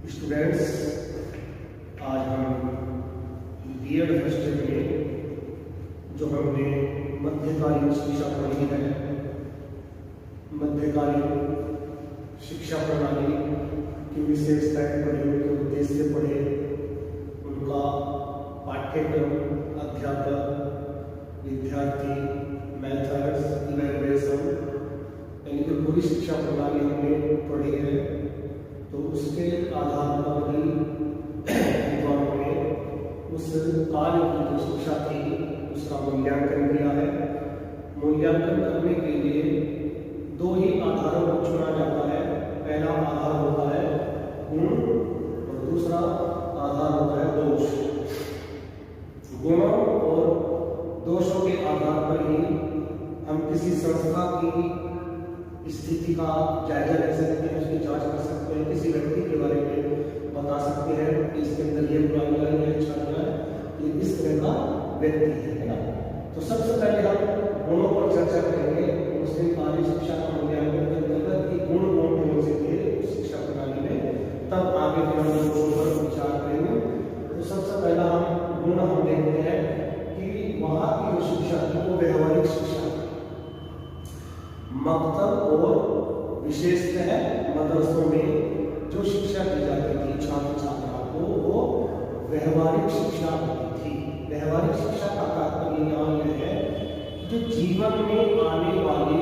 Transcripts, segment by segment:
Students, आज हम BEd first year में जो हमने मध्यकालीन शिक्षा पढ़ी है, मध्यकालीन शिक्षा प्रणाली की विशेषताएं पढ़ी, उनके उद्देश्य पढ़े, उनका पाठ्यक्रम, अध्यापक, विद्यार्थी, मेथड्स, इवैल्यूएशन, यानी कि पूरी शिक्षा प्रणाली हमने पढ़ी है। तो उसके आधार पर ही विद्वानों ने उस काल की जो शिक्षा थी उसका मूल्यांकन किया है। मूल्यांकन करने के लिए दो ही आधारों को चुना जाता है। पहला आधार होता है गुण और दूसरा आधार होता है दोष। गुणों और दोषों के आधार पर ही हम किसी संस्था की स्थिति का जायजा ले सकते हैं, उसकी जांच कर सकते हैं, किसी व्यक्ति के बारे में बता सकते हैं कि इसके अंदर ये बुराई है, ये अच्छा है, ये इस तरह का व्यक्ति है ना। तो सबसे पहले हम गुणों पर चर्चा करेंगे। मुस्लिम कार्य शिक्षा का मूल्यांकन के अंतर्गत कि गुण कौन से थे शिक्षा प्रणाली में, तब आगे फिर हम दोषों पर विचार करेंगे। तो सबसे पहला गुण हम देखते हैं कि वहाँ की जो शिक्षा थी वो व्यवहारिक शिक्षा, मकतब और विशेषतः मदरसों में जो शिक्षा दी जाती थी छात्र छात्राओं को, वो व्यवहारिक शिक्षा होती थी। व्यवहारिक शिक्षा का तात्पर्य यहाँ यह है जो जीवन में आने वाली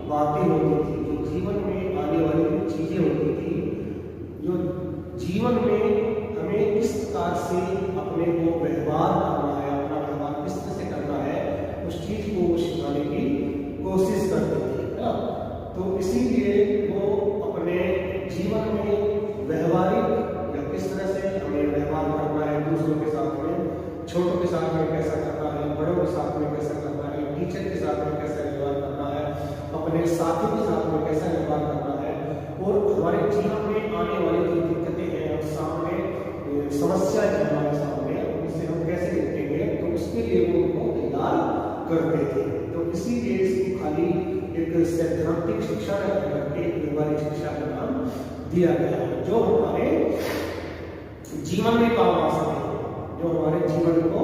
बातें होती थी, जो जीवन में आने वाली जो चीजें होती थी, जो जीवन में हमें किस प्रकार से अपने को व्यवहार करना है, अपना व्यवहार किस तरह से करना है, उस चीज को सिखाने की कोशिश करते थे। तो इसीलिए वो अपने जीवन में व्यवहारिक या किस तरह से हमें व्यवहार करना है, दूसरों के साथ में, छोटों के साथ में कैसा करना है, बड़ों के साथ में कैसा करना है, टीचर के साथ में कैसा व्यवहार करना है, अपने साथी के साथ में कैसा व्यवहार करना है, और हमारे जीवन में आने वाली जो दिक्कतें हैं और सामने समस्याएं हैं हमारे सामने, उनसे हम कैसे निपटेंगे, तो उसके लिए वो उनको तैयार करते थे। तो इसीलिए इसको खाली एक सैद्धांतिक शिक्षा करके व्यवहारिक शिक्षा का नाम दिया गया है, जो हमारे जीवन में काम आ सके, जो हमारे जीवन को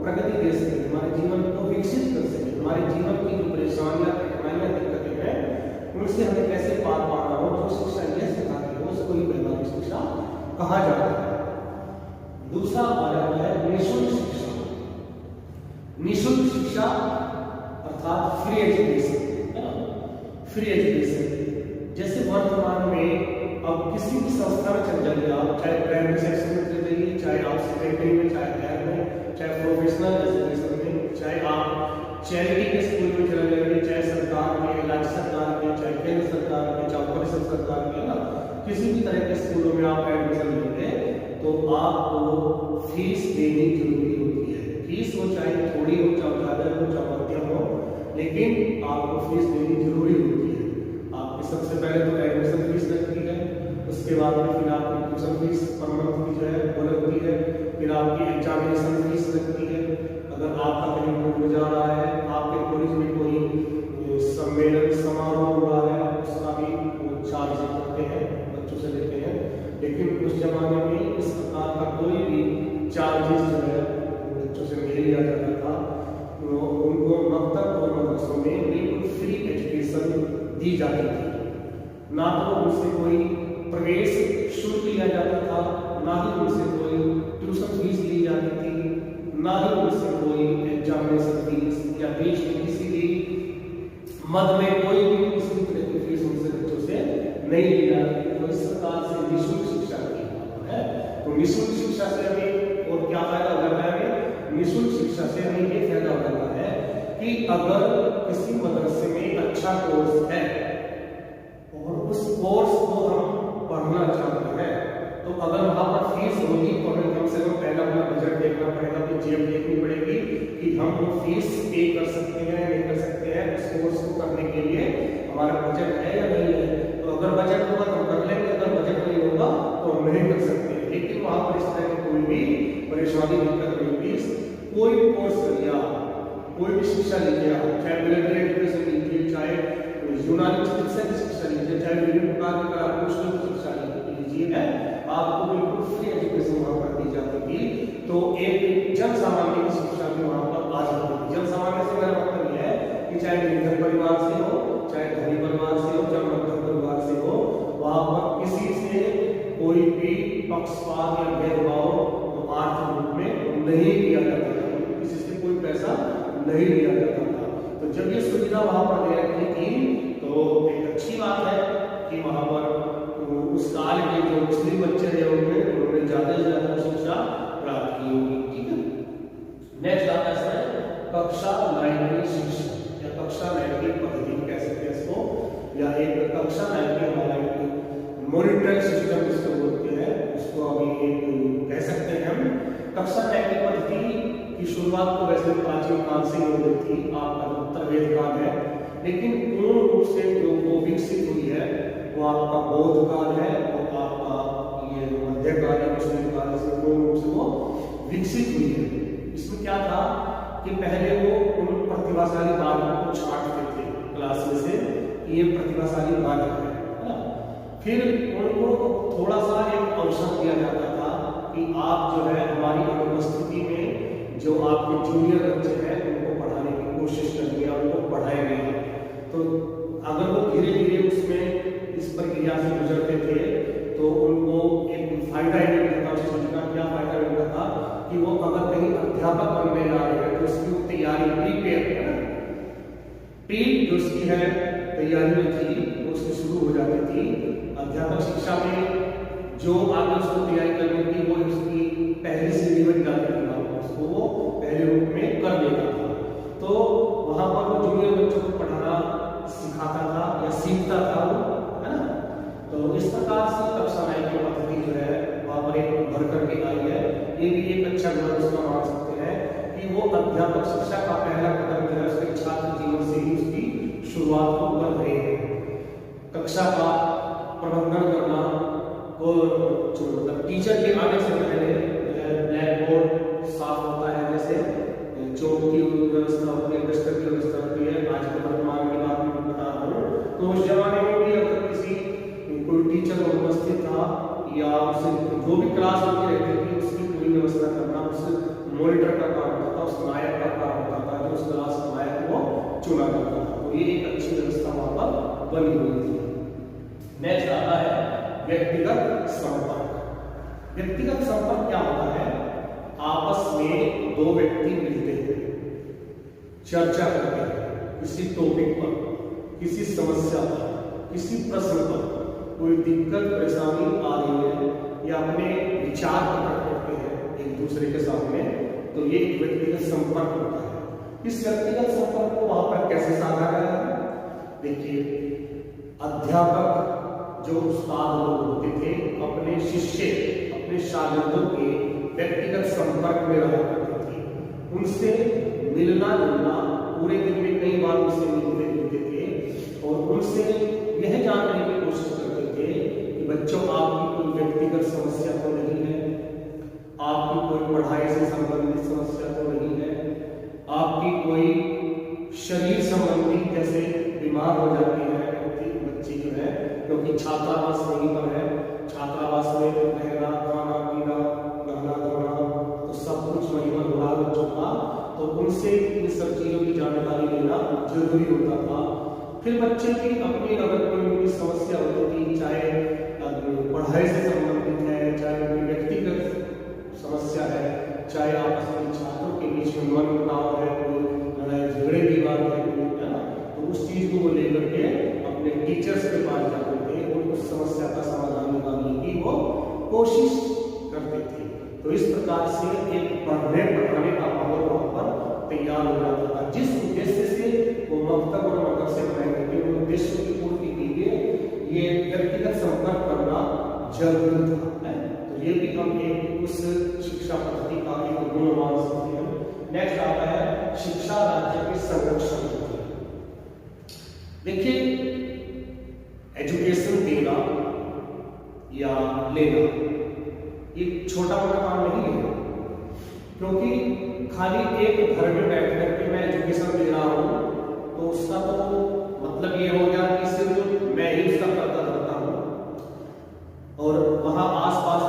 प्रगति दे सके, हमारे जीवन को विकसित कर सके, हमारे जीवन की जो परेशानियां, कठिनाइयां, दिक्कतें हैं, उनसे हमें कैसे पार पाना हो, जो शिक्षा यह सिखाती है उसको ही व्यवहारिक शिक्षा कहा जाता है। दूसरा आ जाता है निःशुल्क शिक्षा। निःशुल्क शिक्षा अर्थात फ्री एजुकेशन, फ्री एजुकेशन। जैसे वर्तमान में अब किसी भी संस्था में चल जाइए आप, चाहे प्राइमरी सेक्शन में चल जाइए, चाहे आप सेकेंडरी में, चाहे हायर में, चाहे प्रोफेशनल एजुकेशन में, चाहे आप चैरिटी के स्कूल में चले जाइए, चाहे सरकार में, राज्य सरकार में, चाहे केंद्र सरकार में, चाहे परिषद सरकार में, ना किसी भी तरह के स्कूलों में आप एडमिशन लेंगे तो आपको फीस देनी जरूरी होती है। फीस हो चाहे थोड़ी हो, चाहे ज्यादा हो, चाहे मध्यम हो, लेकिन आपको फीस देनी जरूरी होती है। आपकी सबसे पहले तो एडमिशन फीस लगती है, उसके बाद में फिर आपकी ट्यूशन फीस पर मंथ की जो है वो लगती है, फिर आपकी एग्जामिनेशन फीस लगती है। अगर आपका कहीं टूर जा रहा है, आपके कॉलेज में कोई सम्मेलन समारोह हो रहा है, उसका भी वो चार्ज करते हैं, बच्चों से लेते हैं। लेकिन उस जमाने में इस प्रकार का कोई भी चार्जेस जो है बच्चों से नहीं लिया जाता था। तो उनको मकतब और मदरसों में बिल्कुल फ्री एजुकेशन दी जाती थी। ना तो उनसे कोई प्रवेश शुल्क लिया जाता था, ना ही उनसे कोई ट्यूशन फीस ली जाती थी, ना ही उनसे कोई एग्जामिनेशन फीस या बीच में किसी भी मद में कोई भी किसी तरह की फीस उनसे बच्चों से नहीं ली जाती। तो इस प्रकार से निःशुल्क शिक्षा की बात है। तो निःशुल्क शिक्षा से हमें और क्या फायदा हो जाता है? निःशुल्क शिक्षा से हमें ये फायदा हो जाता है कि अगर किसी मदरसे में अच्छा कोर्स है और उस कोर्स को हम पढ़ना चाहते हैं, तो अगर वहां पर फीस होगी तो हमें कम से कम पहला अपना बजट देखना पड़ेगा, अपनी जेब देखनी पड़ेगी कि हम वो फीस पे कर सकते हैं, नहीं कर सकते हैं। उस कोर्स को करने के लिए हमारा बजट है या नहीं है। तो अगर बजट होगा तो हम कर लेंगे, अगर बजट नहीं होगा तो हम नहीं कर सकते। लेकिन वहां पर इस तरह की कोई भी परेशानी दिक्कत नहीं होगी। कोई कोर्स कर लिया, कोई भी शिक्षा लीजिए, चाहे मिलिट्री एजुकेशन लीजिए, चाहे यूनानी चिकित्सा की शिक्षा लीजिए, चाहे विभिन्न प्रकार की शिक्षा लीजिए है, आपको बिल्कुल फ्री एजुकेशन वहां पर दी जाती थी। तो एक जन सामान्य की शिक्षा भी वहां पर आ जाती थी। जन सामान्य से मेरा मतलब यह है कि चाहे निर्धन परिवार से हो, चाहे धनी परिवार से हो, चाहे मध्यम परिवार से हो, वहां पर किसी से कोई भी पक्षपात या भेदभाव आर्थिक रूप में नहीं किया जाता था, किसी से कोई पैसा नहीं लिया जाता था। तो जब ये सुविधा वहां पर दे रखी थी तो एक अच्छी बात है कि वहां पर उस काल के जो मुस्लिम बच्चे रहे होंगे उन्होंने ज्यादा से ज्यादा शिक्षा प्राप्त की होगी। ठीक है, नेक्स्ट आता है कक्षा 9 की शिक्षा या कक्षा 9 की पद्धति कह सकते हैं इसको, या एक कक्षा 9 की हमारा मॉनिटरिंग सिस्टम जिसको बोलते हैं, उसको अभी एक कह सकते हैं हम। कक्षा 9 की पद्धति की शुरुआत तो वैसे प्राचीन काल से हो गई थी, आपका उत्तर वेद काल है, लेकिन पूर्ण रूप से जो वो विकसित हुई है वो आपका बौद्ध काल है और आपका ये मध्यकाल या मुस्लिम काल से पूर्ण रूप से वो विकसित हुई है। इसमें क्या था कि पहले वो उन प्रतिभाशाली बालकों को छांटते थे क्लास में से कि ये प्रतिभाशाली बालक है ना, फिर उनको थोड़ा सा एक अवसर दिया जाता था कि आप जो है हमारी अनुपस्थिति में जो आपके जूनियर बच्चे हैं उनको पढ़ाने की कोशिश करेंगे, उनको पढ़ाएंगे। तो अगर वो धीरे धीरे उसमें इस प्रक्रिया से गुजरते थे तो उनको एक फायदा ही मिलता था। उस चीज का क्या फायदा मिलता था कि वो अगर कहीं अध्यापक बनने जा रहे हैं तो उसकी तैयारी प्रीपेयर है, प्री जो उसकी है तैयारी में थी वो उसकी शुरू हो जाती थी। अध्यापक शिक्षा में जो आगे उसको तैयारी करनी थी वो उसकी पहली सीढ़ी बन जाती थी, उसको वो पहले रूप में कर लेता था। तो वहां पर वो जूनियर बच्चों को पढ़ाना सिखाता था या सीखता था वो, है ना। तो इस प्रकार से कक्षा 9 की पद्धति जो है वहां पर एक भर करके आई है। ये भी एक अच्छा गुण उसका मान सकते हैं कि वो अध्यापक शिक्षा का पहला कदम जो है उसके छात्र जीवन से ही उसकी शुरुआत को कर रहे हैं। कक्षा का प्रबंधन करना और मतलब टीचर के आने से पहले ब्लैक बोर्ड साफ होता है, जैसे चौक की व्यवस्था होती है, दस्तक की व्यवस्था होती है। आज के वर्तमान की बात मैं बता रहा हूँ, तो उस जमाने में भी अगर किसी कोई टीचर उपस्थित था या उसे जो भी क्लास होती रहती थी उसकी पूरी व्यवस्था करना उस मॉनिटर का काम होता था, उस नायक का काम होता था, जो उस क्लास का नायक वो चुना जाता था। तो ये एक अच्छी व्यवस्था वहां पर बनी हुई थी। नेक्स्ट आता है व्यक्तिगत संपर्क। व्यक्तिगत संपर्क क्या होता है? आपस में दो व्यक्ति मिलते हैं, चर्चा करते हैं किसी टॉपिक पर, किसी समस्या पर, किसी प्रश्न पर, कोई दिक्कत परेशानी आ रही है या अपने विचार प्रकट करते हैं एक दूसरे के सामने, तो ये व्यक्तिगत संपर्क होता है। इस व्यक्तिगत संपर्क को वहां पर कैसे साधा गया है? देखिए, अध्यापक जो उस्ताद लोग होते थे अपने शिष्य, अपने शागिर्दों के व्यक्तिगत संपर्क में रहा करते थे, उनसे मिलना जुलना, पूरे दिन में कई बार उनसे मिलते जुलते थे और उनसे यह जानने की कोशिश करते थे कि बच्चों आपकी कोई व्यक्तिगत समस्या तो नहीं है, आपकी कोई पढ़ाई से संबंधित समस्या तो नहीं है, आपकी कोई शरीर संबंधी जैसे बीमार हो जाती है बच्ची जो है, क्योंकि छात्रावास वहीं पर है, छात्रावास में रहना, खाना पीना, नहाना धोना, तो सब कुछ वहीं पर हो रहा बच्चों का, तो उनसे इन सब चीजों की जानकारी लेना जरूरी होता था। फिर बच्चे की अपनी अगर कोई समस्या होती थी, चाहे पढ़ाई से संबंधित है, चाहे कोई व्यक्तिगत समस्या है, चाहे आपस में छात्रों के बीच में मनमुटाव है, कोई लड़ाई झगड़े की बात है, है ना, तो उस चीज को लेकर के अपने टीचर्स के पास जाते थे और उस समस्या का समाधान निकालने की वो कोशिश करते थे। तो इस प्रकार से एक पढ़ने पढ़ाने का माहौल वहां पर तैयार हो जाता था, जिस उद्देश्य से वो मकतब और मदरसे बनाए गए थे, उन उद्देश्यों की पूर्ति के लिए ये व्यक्तिगत संपर्क करना जरूरी था। तो ये भी हम एक उस शिक्षा पद्धति का एक गुण मान सकते हैं। नेक्स्ट आता है शिक्षा राज्य के संरक्षण। देखिए, एजुकेशन देना या लेना ये छोटा मोटा काम नहीं है, क्योंकि खाली एक घर में बैठ करके मैं एजुकेशन दे रहा हूं तो उसका तो मतलब ये हो गया कि सिर्फ मैं ही उसका कर्ता करता हूं और वहां आसपास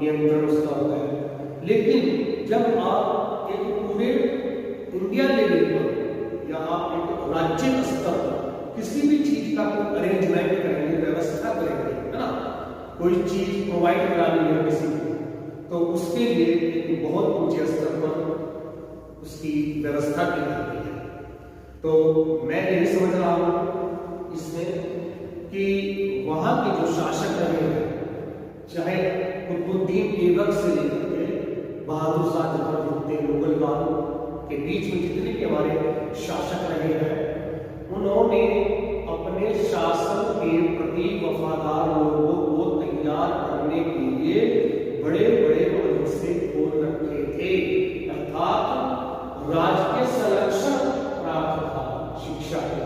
नियंत्रण उसका होता है। लेकिन जब आप एक पूरे इंडिया लेवल पर या आप एक राज्य स्तर पर किसी भी चीज का अरेंजमेंट करेंगे, व्यवस्था करेंगे, है ना, कोई चीज प्रोवाइड करानी है किसी को, तो उसके लिए एक बहुत ऊंचे स्तर पर उसकी व्यवस्था की जाती है। तो मैं यही समझ रहा हूं इसमें कि वहां के जो शासक रहे हैं, चाहे कुतुबुद्दीन ऐबक से लेकर के बहादुर शाह जफर होते मुगल वालों के बीच में जितने भी हमारे शासक रहे हैं, उन्होंने अपने शासन के प्रति वफादार लोगों को तैयार करने के लिए बड़े बड़े मदरसे खोल रखे थे, अर्थात राजकीय संरक्षण प्राप्त था शिक्षा के।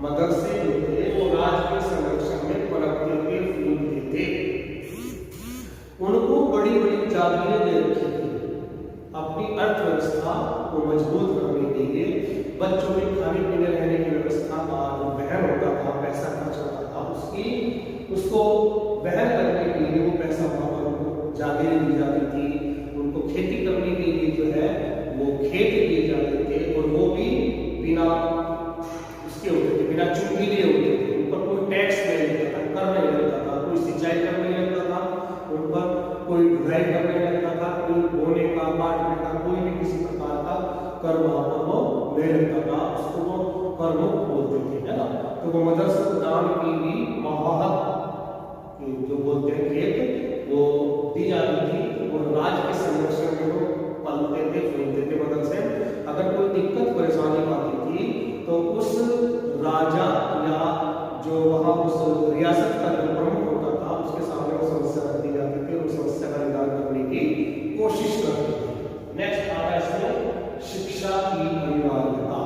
मदरसे जो थे वो राजकीय संरक्षण में पनपते थे, फूलते थे। उनको बड़ी बड़ी जागीरें दे रखी थी अपनी अर्थव्यवस्था को मजबूत करने के लिए। बच्चों में खाने पीने रहने की व्यवस्था का जो वहन होता था, पैसा खर्च होता था, उसको वहन करने के लिए वो पैसा वहां पर उनको जागीरें दी जाती थी। उनको खेती करने के लिए जो है वो खेत दिए जाते थे, और वो भी बिना उसके होते थे, बिना चुंगीले होते थे। उन पर कोई टैक्स नहीं लगता था, कर नहीं लगता था, कोई सिंचाई करने नहीं लगता था, उन पर कोई ढुलाई करने नहीं लगता था, कोई बोने का, बांटने का, कोई भी किसी प्रकार का कर वहां पर वो नहीं लगता था। उसको वो कर मुक्त बोलते थे, है ना। तो वो मदरसा दान की भी माहौल जो बोलते हैं खेत, वो दी जाती थी, और राज के संरक्षण में वो पलते थे, फूलते थे मदरसे। अगर कोई दिक्कत परेशानी आती थी तो उस राजा या जो वहां उस रियासत का जो प्रमुख होता था, उसके सामने वो समस्या रख दी जाती थी, और उस समस्या का निदान करने की कोशिश करते थे। नेक्स्ट आता है इसमें शिक्षा की अनिवार्यता।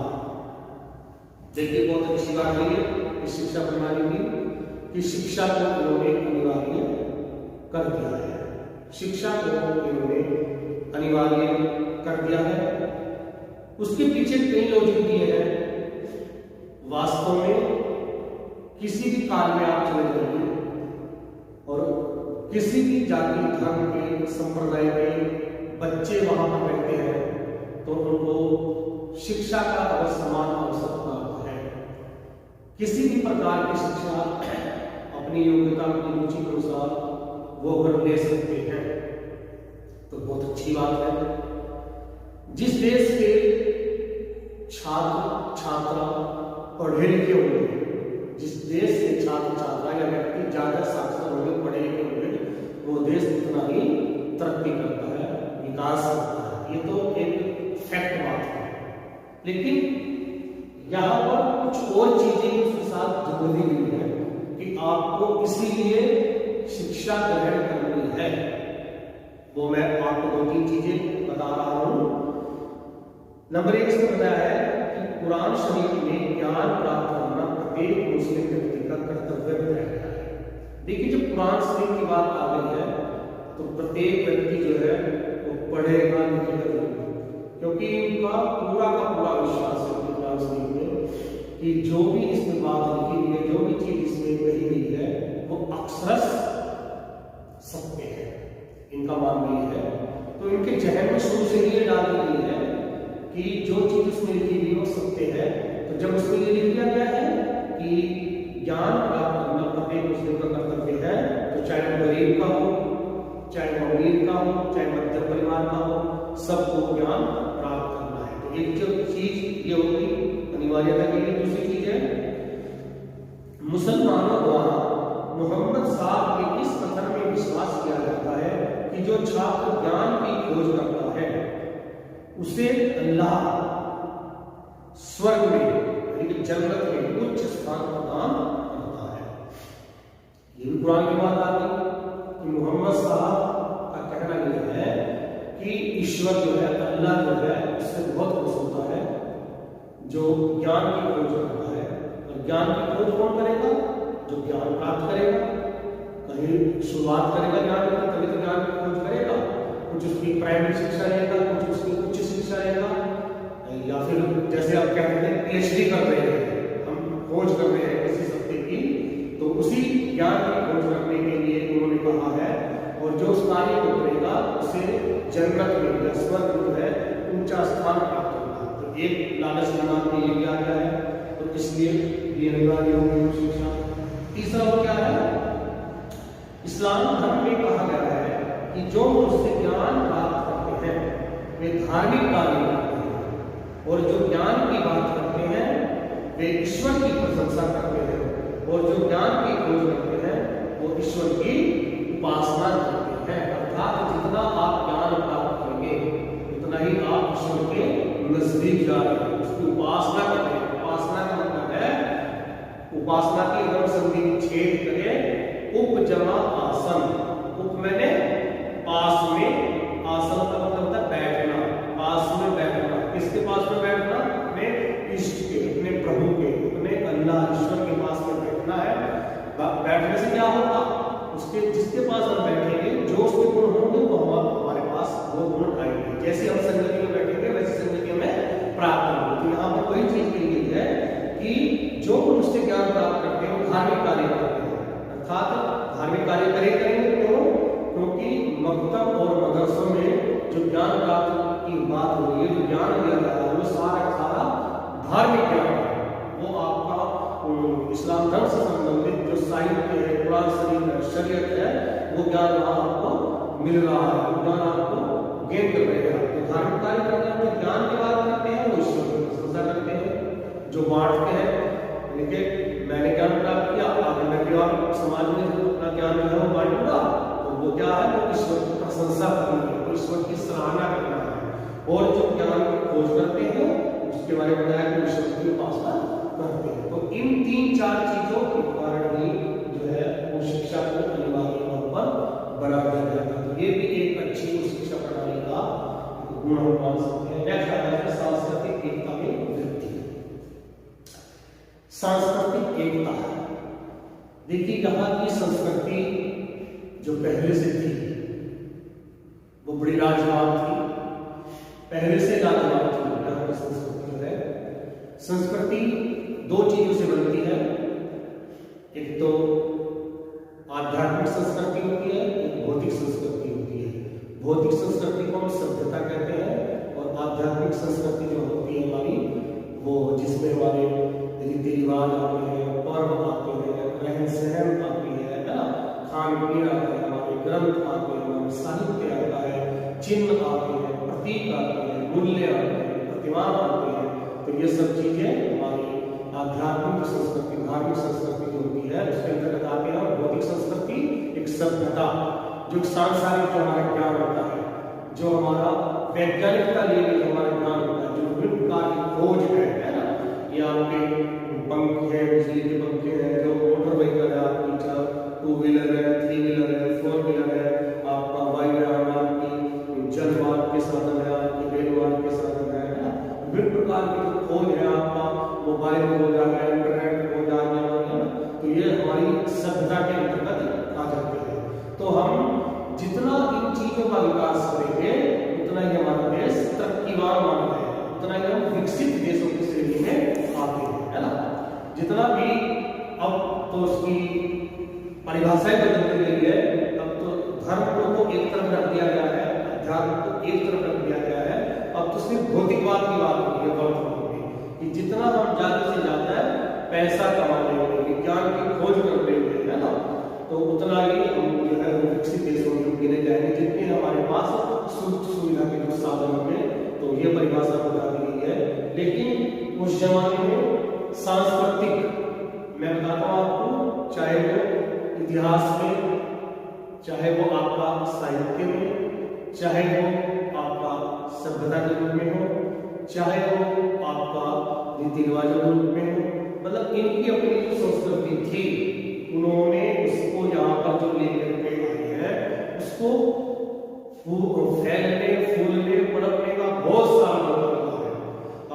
देखिए बहुत अच्छी बात है इस शिक्षा प्रणाली की कि शिक्षा को इन्होंने अनिवार्य कर दिया है। शिक्षा को इन्होंने अनिवार्य कर दिया है। उसके पीछे कई लॉजिक दिए हैं। वास्तव में किसी भी काल में आप चले जाइए और किसी भी जाति धर्म के संप्रदाय के बच्चे वहां पर रहते हैं तो उनको शिक्षा का समान अवसर प्राप्त है। किसी भी प्रकार की शिक्षा अपनी योग्यता की रुचि के अनुसार वो अगर ले सकते हैं तो बहुत अच्छी बात है। जिस देश के छात्र छात्रा पढ़े लिखे होंगे, जिस देश के छात्र छात्रा या व्यक्ति ज्यादा साक्षर होंगे, पढ़े लिखे होंगे, वो देश उतना ही तरक्की करता है, विकास करता है। ये तो एक फैक्ट बात है। लेकिन यहाँ पर कुछ और चीजें उसके साथ जुड़ी हुई है कि आपको इसीलिए शिक्षा ग्रहण करनी है। वो मैं आपको 2-3 चीजें बता रहा हूं। नंबर 1 इसमें बताया है कि कुरान शरीफ में ज्ञान प्राप्त करना प्रत्येक मुस्लिम व्यक्ति का कर्तव्य बताया गया है। देखिए जब कुरान शरीफ की बात आ गई है तो प्रत्येक व्यक्ति जो है वो पढ़ेगा लिखेगा, क्योंकि उनका पूरा का पूरा विश्वास है कुरान शरीफ में कि जो भी इसमें बात लिखी हुई है, जो भी चीज इसमें कही हुई है, वो अक्षरश सत्य है। इनका मानना ये है। तो इनके जहन में शुरू से ये डाल दी गई है कि जो चीज उसमें लिखी हुई वो सत्य है। तो जब उसमें ये लिख दिया गया है कि ज्ञान प्राप्त करना प्रत्येक मुस्लिम का कर्तव्य है, तो चाहे वो गरीब का हो, चाहे वो अमीर का हो, चाहे मध्यम परिवार का हो, सबको ज्ञान प्राप्त करना है। तो एक जो चीज ये होगी अनिवार्यता के लिए। दूसरी चीज है मुसलमानों द्वारा मोहम्मद साहब के इस कथन में विश्वास किया जाता है कि जो छात्र ज्ञान की खोज करता है उसे अल्लाह स्वर्ग में, जन्नत में उच्च स्थान प्रदान करता है। ये भी कुरान की बात आ गई कि मोहम्मद साहब का कहना यह है कि ईश्वर जो है, अल्लाह जो है, उससे बहुत खुश होता है जो ज्ञान की खोज करता है। और ज्ञान की खोज कौन करेगा? जो ज्ञान प्राप्त करेगा। कहीं शुरुआत करेगा ज्ञान की, तभी तो ज्ञान की खोज करेगा। कुछ उसकी प्राइमरी शिक्षा रहेगा, कुछ उसकी उच्च शिक्षा रहेगा, या फिर जैसे आप क्या कहते हैं पीएचडी कर रहे हैं, हम खोज कर रहे हैं किसी सत्य की, तो उसी ज्ञान की खोज करने के लिए उन्होंने कहा है। और जो उस कार्य को करेगा उसे जन्नत में या स्वर्ग जो है ऊंचा स्थान प्राप्त होगा। तो एक लालच दिमाग में ये भी आ गया है, तो इसलिए ये अनिवार्य होगी शिक्षा। तीसरा वो क्या है, इस्लाम धर्म में कहा गया है कि जो उससे ज्ञान प्राप्त करते हैं वे धार्मिक कार्य करते हैं, और जो ज्ञान की बात करते हैं वे ईश्वर की प्रशंसा करते हैं, और जो ज्ञान की खोज करते हैं वो ईश्वर की उपासना करते हैं। अर्थात जितना आप ज्ञान प्राप्त करेंगे उतना ही आप ईश्वर के नजदीक जा रहे हैं, उसकी उपासना करते हैं। उपासना का मतलब है, उपासना की अगर संधि छेद करें, उपजमा आसन, उप मैंने पास में, आसन का मतलब होता है बैठना, पास में बैठना। किसके पास में बैठना? अपने इष्ट के, अपने प्रभु के, अपने अल्लाह ईश्वर के पास में बैठना है। बैठने से क्या होगा? उसके जिसके पास हम बैठेंगे जो उसके गुण होंगे वो हमारे पास वो गुण आएंगे। जैसे हम संगति में बैठेंगे वैसे संगति हमें प्राप्त होगी। तो यहाँ पर वही चीज कही गई है कि जो उससे ज्ञान प्राप्त करते हैं वो धार्मिक कार्य करते हैं। अर्थात धार्मिक कार्य करेंगे क्यों? क्योंकि मकतब और मदरसों में जो ज्ञान प्राप्त की बात हो रही है, जो ज्ञान दिया जा रहा है वो सारा धार्मिक ज्ञान है। वो आपका इस्लाम धर्म से संबंधित जो साहित्य है, कुरान शरीफ है, शरीयत है, वो ज्ञान वहां आपको मिल रहा है, वो ज्ञान आपको गेन कर रहेगा। तो धार्मिक कार्य करने में ज्ञान की बात करते हैं वो ईश्वर की प्रशंसा करते हैं, जो बांटते हैं। देखिए मैंने ज्ञान प्राप्त किया, आगे मैं भी और समाज में जो अपना ज्ञान जो है वो बांटूंगा, तो वो क्या है? वो ईश्वर की प्रशंसा करनी है, वो ईश्वर की सराहना करना है। और जो ज्ञान की खोज करते हैं उसके बारे में बताया कि ईश्वर की उपासना करते हैं। तो इन 3-4 चीजों के कारण ही जो है वो शिक्षा को अनिवार्य तौर पर बना दिया जाता है। तो ये भी एक अच्छी शिक्षा प्रणाली का गुण हम मान सकते हैं। नेक्स्ट आता है सांस्कृतिक एकता में वृद्धि। सांस्कृतिक एकता, देखिए यहाँ की संस्कृति जो पहले से थी वो बड़ी लाजवाब थी, पहले से लाजवाब थी। यहाँ की संस्कृति जो है, संस्कृति 2 चीजों से बनती है, एक तो आध्यात्मिक संस्कृति होती है, एक भौतिक संस्कृति होती है। भौतिक संस्कृति को हम सभ्यता कहते हैं, और आध्यात्मिक संस्कृति जो होती है हमारी, वो जिसमें हमारे रीति रिवाज आते हैं, पर्व आते हैं, रहन सहन आती है ना, खान पीन आता है, हमारे ग्रंथ आते हैं, हमारे साहित्य आता है, चिन्ह आते हैं, प्रतीक आते हैं, मूल्य आते हैं, प्रतिमान आते हैं। तो ये सब चीजें हमारी आध्यात्मिक संस्कृति, धार्मिक संस्कृति जो होती है उसके अंतर्गत आते हैं। और भौतिक संस्कृति एक सभ्यता, जो सांसारिक जो हमारा ज्ञान होता है, जो हमारा वैज्ञानिकता लेकर जो हमारा ज्ञान होता है, जो विभिन्न प्रकार की खोज है ना, ये आपके पंख है, बिजली के पंखे हैं, जो मोटर व्हीकल है आपकी, 2 व्हीलर है, 3 व्हीलर है, 4 व्हीलर है, आपका वायुयान, आपकी जलमार्ग के साधन है, आपकी रेलमार्ग के साधन है ना, विभिन्न प्रकार की जो खोज है, आपका मोबाइल हो जाएगा, इंटरनेट हो जाएगा, तो ये हमारी सभ्यता के अंतर्गत आ जाते हैं। तो हम जितना इन चीजों का विकास करेंगे उतना ही हमारा देश तरक्कीवान माना है, उतना ही हम विकसित देशों की श्रेणी में आते हैं, है ना। जितना भी अब तो उसकी परिभाषाएं बदलती गई है, अब तो धर्म को एक तरफ रख दिया गया है, अध्यात्म को एक तरफ रख दिया गया है। अब तो सिर्फ भौतिकवाद की बात होती है वर्तमान में, कि जितना हम ज्यादा से ज्यादा पैसा कमाने में, विज्ञान की खोज करने में, है ना, तो उतना ही हम जो है विकसित देशों में गिने जाएंगे, जितने हमारे पास सुख सुविधा के जो साधन होंगे। तो ये परिभाषा बता दी गई है। लेकिन उस जमाने में सांस्कृतिक, मैं बताता हूँ आपको, चाहे वो इतिहास में, चाहे वो आपका साहित्य में, चाहे वो आपका सभ्यता के रूप में हो, चाहे वो आपका रीति रिवाजों के रूप में हो, मतलब इनकी अपनी जो संस्कृति थी उन्होंने उसको यहाँ पर जो लेकर के आए हैं उसको फैलने, फूलने, पनपने का बहुत सारा मौका मिला है।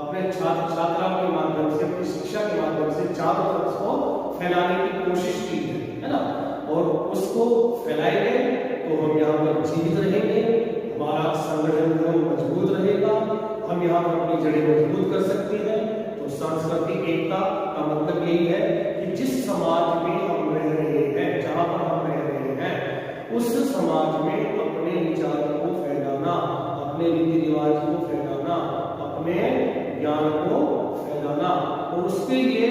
अपने छात्र छात्राओं के माध्यम से, अपनी शिक्षा के माध्यम से चारों तरफ उसको फैलाने की कोशिश की है ना, और उसको फैलाएंगे तो हम यहाँ पर जीवित रहेंगे, हमारा संगठन मजबूत रहेगा, हम यहाँ पर अपनी जड़ें मजबूत कर सकते हैं। तो सांस्कृतिक एकता का मतलब यही है कि जिस समाज में हम रह रहे हैं, जहाँ पर हम रह रहे हैं, उस समाज में अपने विचारों को फैलाना, अपने रीति रिवाज को फैलाना, अपने ज्ञान को फैलाना, और उसके लिए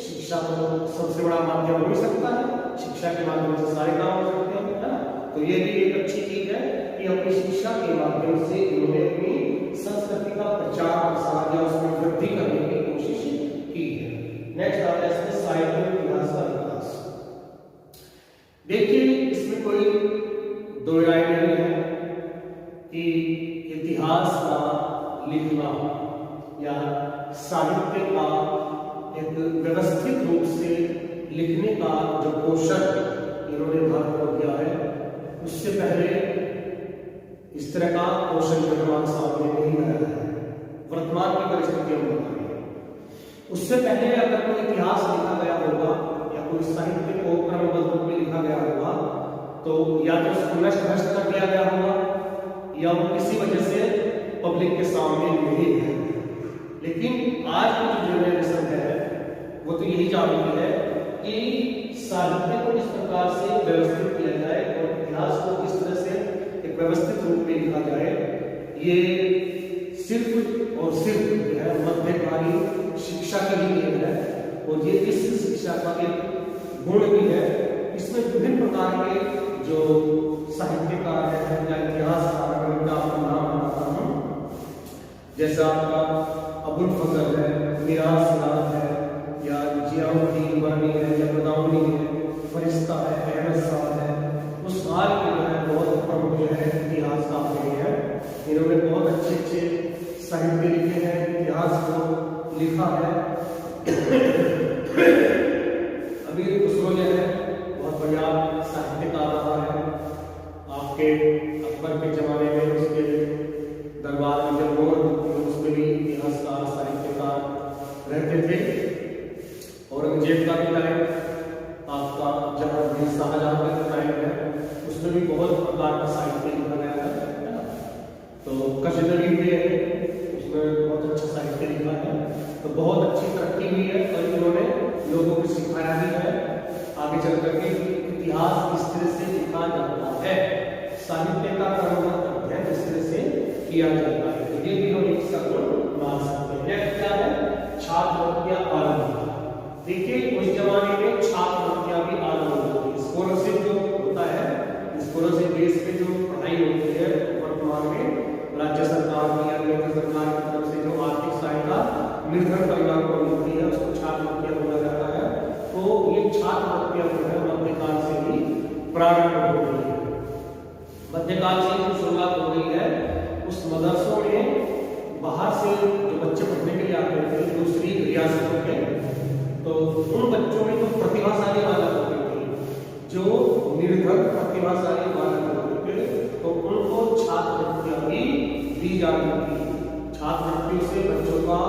शिक्षा तो सबसे बड़ा माध्यम हो सकता है। शिक्षा के माध्यम से सारे काम हो सकते हैं, है ना। तो ये भी एक अच्छी चीज है कि अपनी शिक्षा के माध्यम से इन्होंने अपनी संस्कृति का प्रचार प्रसार या उसमें वृद्धि करने की कोशिश की है। नेक्स्ट आता है इसमें साहित्य इतिहास का विकास। देखिए इसमें कोई दो राय नहीं है कि इतिहास का लिखना या साहित्य का एक व्यवस्थित रूप से लिखने का जो कौशल इन्होंने भारत को दिया है, उससे पहले इस तरह का कौशल जो हमारे सामने नहीं आया है वर्तमान की परिस्थितियों में। उससे पहले अगर कोई इतिहास लिखा गया होगा या कोई साहित्य को क्रमबद्ध रूप में लिखा गया होगा, तो या तो उसको नष्ट कर दिया गया होगा या वो किसी वजह से पब्लिक के सामने नहीं है। लेकिन आज की जो जनरेशन है वो तो यही चाहती है कि साहित्य को किस प्रकार से व्यवस्थित किया जाए और इतिहास को किस तरह से एक व्यवस्थित रूप में लिखा जाए। ये सिर्फ और सिर्फ जो है मध्यकालीन शिक्षा के लिए है, और ये इस शिक्षा का एक गुण भी है। इसमें विभिन्न प्रकार के जो साहित्यकार हैं या इतिहासकार हैं, उनका आपको नाम बताता हूँ। जैसा आपका अबुल फजल है, मिराज सिराज है, या जियाउद्दीन बरनी है, या बदाऊनी है, फरिश्ता है, अहमद साहब है। उस काल के जो है बहुत प्रमुख जो है इतिहासकार हैं। इन्होंने बहुत अच्छे अच्छे साहित्य लिखे हैं, इतिहास को लिखा है। अमीर खुसरो जो है बहुत बढ़िया साहित्यकार रहा है। आपके अकबर के जमाने में उसके दरबार में जब उसमें भी इतिहासकार साहित्यकार रहते थे। औरंगजेब का भी टाइम, आपका जहां शाहजहां का टाइम है, उसमें भी बहुत प्रकार का साहित्य लिखा गया है ना। तो कशदरी भी है, उसमें बहुत अच्छा साहित्य लिखा है। तो बहुत अच्छी तरक्की हुई है और इन्होंने लोगों को सिखाया भी है आगे चल करके इतिहास किस तरह से लिखा जाता है, साहित्य का क्रमबद्ध अध्ययन किस तरह से किया जाता है। तो ये भी हम एक सगुण मान सकते हैं। नेक्स्ट क्या है, छात्रवृत्तियां आरंभ। देखिए उस जमाने में छात्रवृत्तियां भी आरंभ होती है। स्कॉलरशिप जो होता है, स्कॉलरशिप बेस पे जो पढ़ाई होती है, वर्तमान में राज्य सरकार की या केंद्र सरकार की तरफ से जो आर्थिक सहायता निर्धन परिवार को मिलती है, उसको छात्रवृत्तियां बोला जाता है। तो ये छात्रवृत्तियां जो है मध्यकाल से ही प्रारंभ हो गई है। मध्यकाल से ही शुरुआत हो गई है। उस मदरसों में बाहर से जो बच्चे पढ़ने के लिए आते थे दूसरी रियासतों के, तो उन बच्चों में जो प्रतिभाशाली बालक होते थे, जो निर्धन प्रतिभाशाली बालक होते थे, तो उनको छात्रवृत्तियां भी दी जाती थी। छात्रवृत्तियों से बच्चों का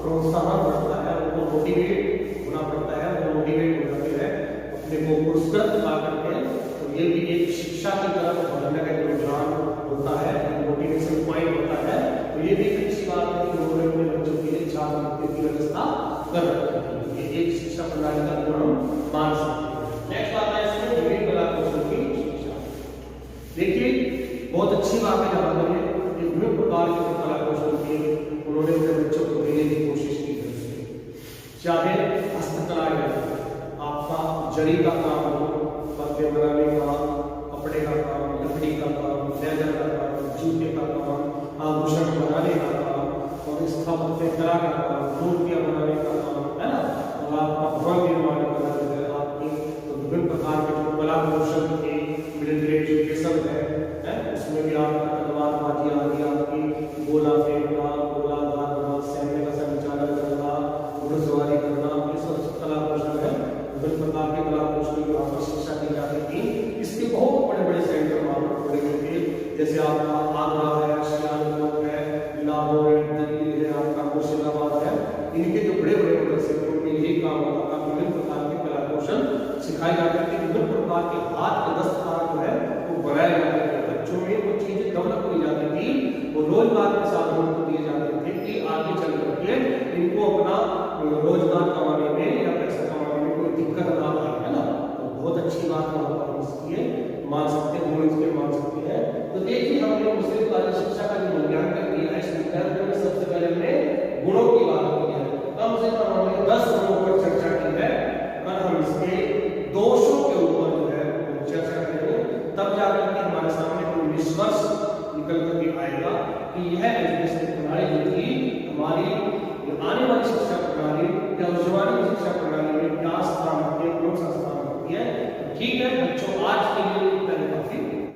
प्रोत्साहन बढ़ता है, उनको मोटिवेट होना पड़ता है, वो मोटिवेट हो जाते हैं अपने को पुरस्कृत पा करके। तो ये भी एक शिक्षा की तरफ बढ़ने का रुझान होता है, मोटिवेशन पॉइंट होता है। तो ये भी एक अच्छी बात है कि उन्होंने अपने बच्चों के लिए छात्रवृत्ति की व्यवस्था कर रखी है। एक शिक्षा प्रणाली का गुण मान सकते हैं। नेक्स्ट आता है इसमें विभिन्न कला कौशल की शिक्षा। देखिए बहुत अच्छी बात है जहां पर ये विभिन्न प्रकार के कला कौशल के उन्होंने अपने बच्चों को देने की कोशिश की है। चाहे हस्तकला है, आपका जरी का काम हो, पत्ते बनाने का, कपड़े का काम, लकड़ी का काम, लेदर का काम, जूते का काम, आभूषण बनाने का काम, और स्थापत्य कला का काम, मूर्तियां बनाने का काम, है ना। और आपका भवन निर्माण करना है आपकी, तो विभिन्न प्रकार के जो कला कौशल के मिलिट्री एजुकेशन है, उसमें भी आपका तलवारबाजी आदि, आपकी गोला फेंकना, गोला दागना, सैन्य का संचालन करना, घुड़सवारी करना, ये सब कला कौशल है। विभिन्न प्रकार के कला कौशल की वहाँ पर शिक्षा दी जाती थी। इसके बहुत बड़े बड़े सेंटर वहाँ पर खोले गए थे, जैसे आपका आगरा है, सियालकोट है, लाहौर है, दिल्ली है, आपका मुर्शिदाबाद है। इनके जो बड़े बड़े मदरसे थे उनमें यही काम होता था, विभिन्न प्रकार के कला कौशल सिखाए जाते थे। विभिन्न प्रकार के हाथ के दस्तकार जो है वो बनाए जाते थे। बच्चों में वो चीजें डेवलप की जाती थी, वो रोजगार के साधन उनको दिए जाते थे कि आगे चल करके इनको अपना रोजगार कमाने में या पैसा कमाने में कोई दिक्कत ना आए, है ना। तो बहुत अच्छी बात वहाँ पर मान कि यह एजुकेशन प्रणाली जो थी हमारी आने वाली शिक्षा प्रणाली या उस जमाने की शिक्षा प्रणाली में क्या स्थान रखती है, कौन सा स्थान रखती है। ठीक है बच्चों, आज के लिए